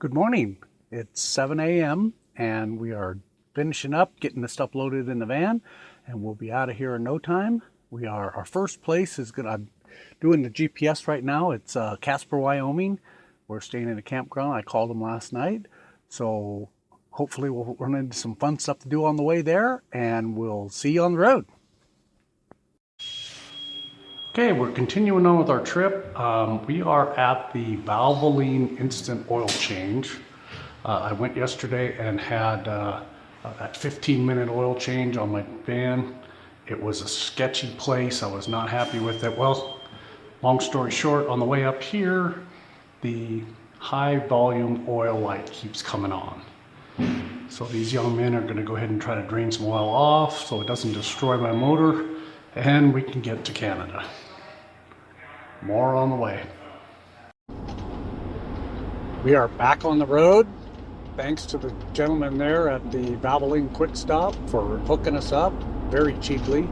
Good morning. It's 7 a.m. and we are finishing up, getting the stuff loaded in the van, and we'll be out of here in no time. Our first place is I'm doing the GPS right now. It's Casper, Wyoming. We're staying in a campground. I called them last night. So hopefully we'll run into some fun stuff to do on the way there, and we'll see you on the road. Okay, we're continuing on with our trip. We are at the Valvoline instant oil change. I went yesterday and had that 15-minute oil change on my van. It was a sketchy place. I was not happy with it. Well, long story short, on the way up here, the high volume oil light keeps coming on. So these young men are going to go ahead and try to drain some oil off so it doesn't destroy my motor, and we can get to Canada. More on the way. We are back on the road. Thanks to the gentleman there at the Valvoline Quick Stop for hooking us up very cheaply.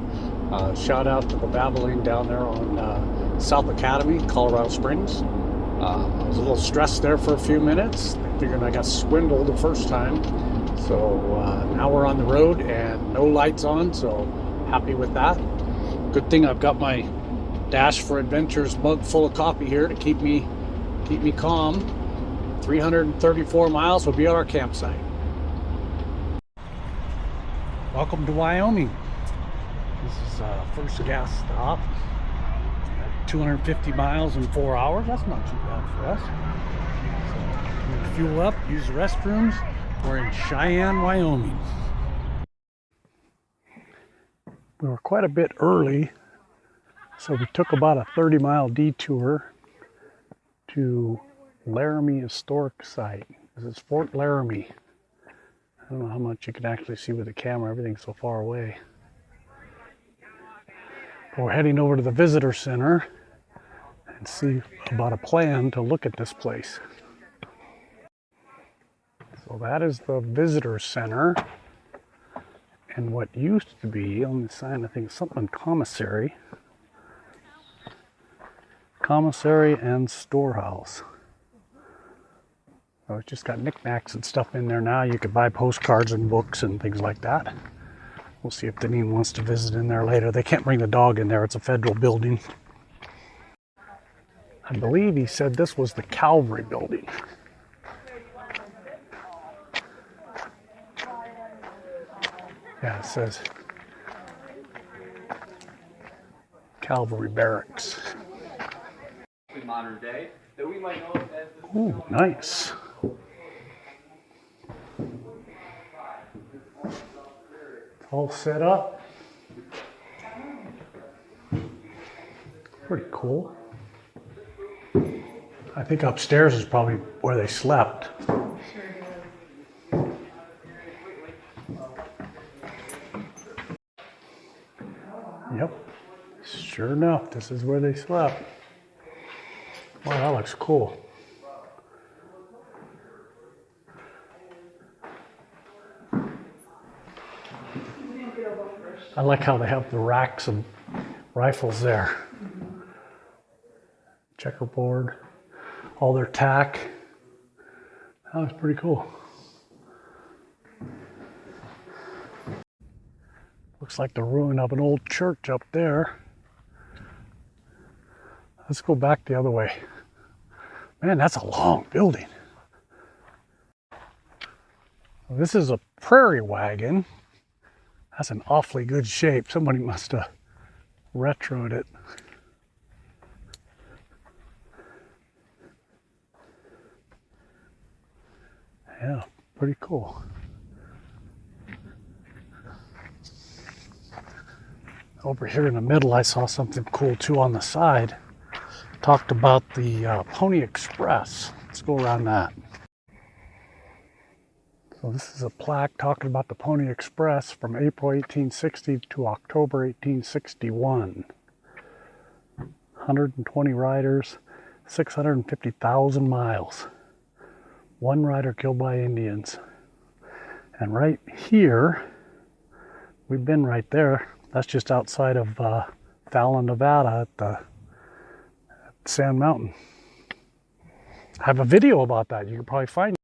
Shout out to the Valvoline down there on South Academy, Colorado Springs. I was a little stressed there for a few minutes, figuring I got swindled the first time. So now we're on the road and no lights on, so happy with that. Good thing I've got my Dash for Adventures mug full of coffee here to keep me calm. 334 miles will be at our campsite. Welcome to Wyoming. This is first gas stop. 250 miles in 4 hours. That's not too bad for us. So I'm gonna fuel up, use the restrooms. We're in Cheyenne, Wyoming. We were quite a bit early. So we took about a 30-mile detour to Laramie Historic Site. This is Fort Laramie. I don't know how much you can actually see with the camera. Everything's so far away. But we're heading over to the visitor center and see about a plan to look at this place. So that is the visitor center. And what used to be on the sign, I think something commissary. Commissary and storehouse. So it's just got knickknacks and stuff in there now. You could buy postcards and books and things like that. We'll see if Deneen wants to visit in there later. They can't bring the dog in there. It's a federal building. I believe he said this was the Cavalry building. Yeah, it says Cavalry Barracks. Modern day that we might know as the Ooh, nice. All set up. Pretty cool. I think upstairs is probably where they slept. Yep. Sure enough, this is where they slept. Wow, that looks cool. I like how they have the racks of rifles there. Checkerboard, all their tack. That was pretty cool. Looks like the ruin of an old church up there. Let's go back the other way. Man, that's a long building. This is a Prairie wagon. That's in awfully good shape. Somebody must have retroed it. Yeah, pretty cool. Over here in the middle, I saw something cool too on the side. Talked about the Pony Express. Let's go around that. So this is a plaque talking about the Pony Express from April 1860 to October 1861. 120 riders, 650,000 miles. One rider killed by Indians. And right here, we've been right there. That's just outside of Fallon, Nevada at the Sand Mountain. I have a video about that. You can probably find it.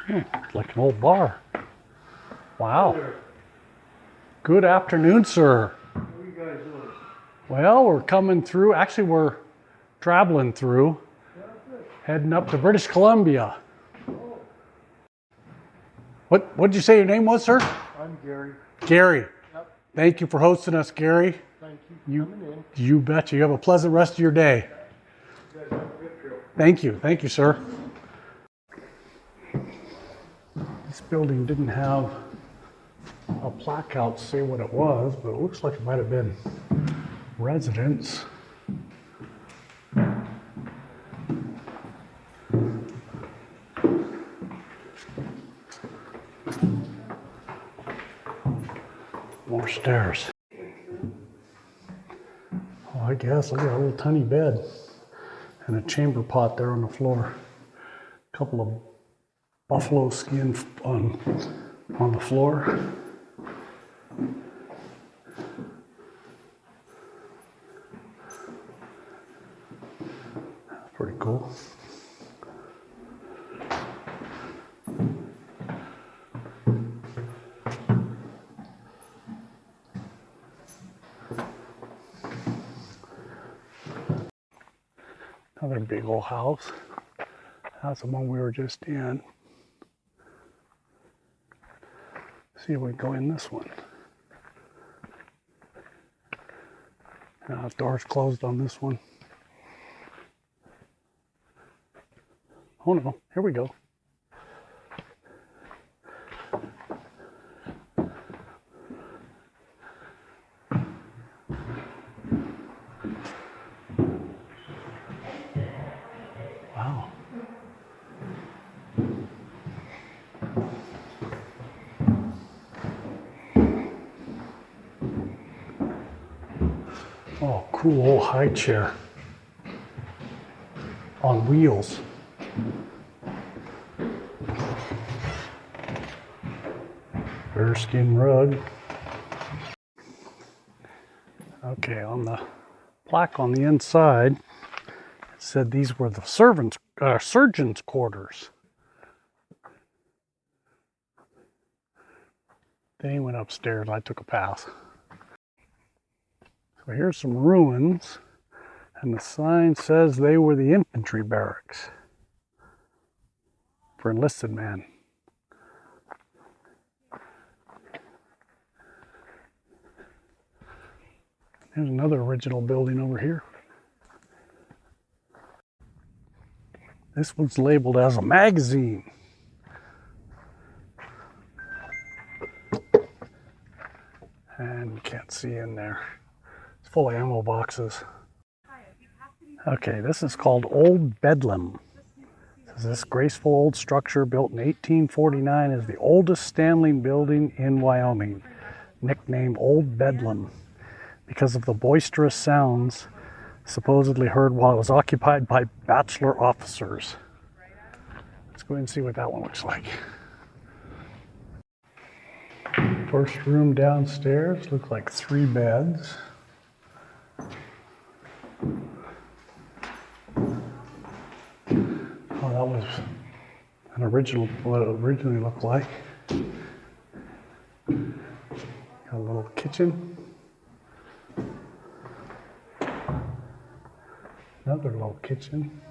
It's like an old bar. Wow. Good afternoon, sir. What are you guys doing? Well, we're coming through. Actually, we're traveling through, heading up to British Columbia. What'd you say your name was, sir? I'm Gary. Gary. Yep. Thank you for hosting us, Gary. Thank you for coming in. You betcha. You have a pleasant rest of your day. You guys have a good trip. Thank you. Thank you, sir. This building didn't have a plaque out to say what it was, but it looks like it might have been residence. More stairs. Oh, I guess. Look at a little tiny bed and a chamber pot there on the floor. A couple of buffalo skin on the floor. That's pretty cool. Another big old house. That's the one we were just in. See if we can go in this one. Now the door's closed on this one. Oh no, here we go. Wow. Oh, cool old high chair on wheels. Bearskin rug. Okay, on the plaque on the inside, it said these were the surgeon's quarters. Then he went upstairs. I took a pass. So here's some ruins, and the sign says they were the infantry barracks for enlisted men. There's another original building over here. This one's labeled as a magazine. And you can't see in there. It's full of ammo boxes. Okay, this is called Old Bedlam. This graceful old structure built in 1849 is the oldest standing building in Wyoming, nicknamed Old Bedlam because of the boisterous sounds supposedly heard while it was occupied by bachelor officers. Let's go ahead and see what that one looks like. First room downstairs, looks like 3 beds. Oh, that was an original, what it originally looked like. Got a little kitchen. Another little kitchen.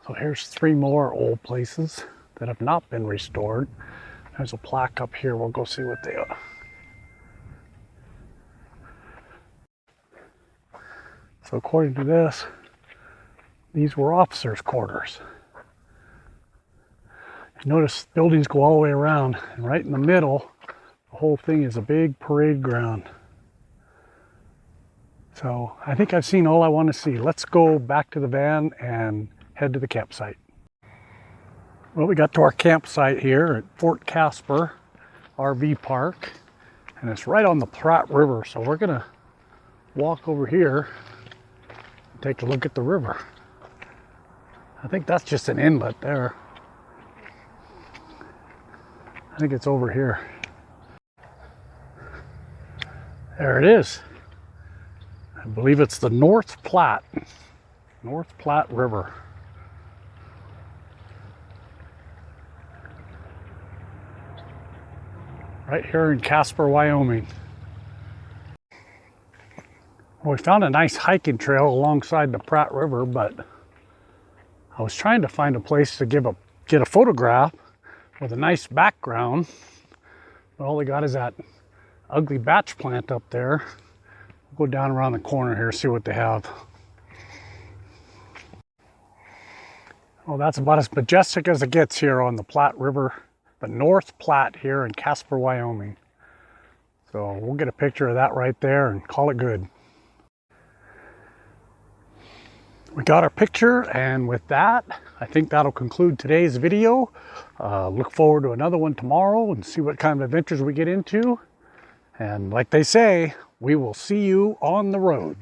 So here's 3 more old places that have not been restored. There's a plaque up here. We'll go see what they are. So according to this, these were officers' quarters. Notice buildings go all the way around, and right in the middle, the whole thing is a big parade ground. So I think I've seen all I want to see. Let's go back to the van and head to the campsite. Well, we got to our campsite here at Fort Casper RV Park, and it's right on the Platte River. So we're gonna walk over here and take a look at the river. I think that's just an inlet there. I think it's over here. There it is. I believe it's the North Platte River. right here in Casper, Wyoming. Well, we found a nice hiking trail alongside the Platte River, but I was trying to find a place to get a photograph with a nice background. But all they got is that ugly batch plant up there. We'll go down around the corner here, see what they have. Well, that's about as majestic as it gets here on the Platte River, the North Platte here in Casper, Wyoming. So we'll get a picture of that right there and call it good. We got our picture, and with that, I think that'll conclude today's video. Look forward to another one tomorrow and see what kind of adventures we get into. And like they say, we will see you on the road.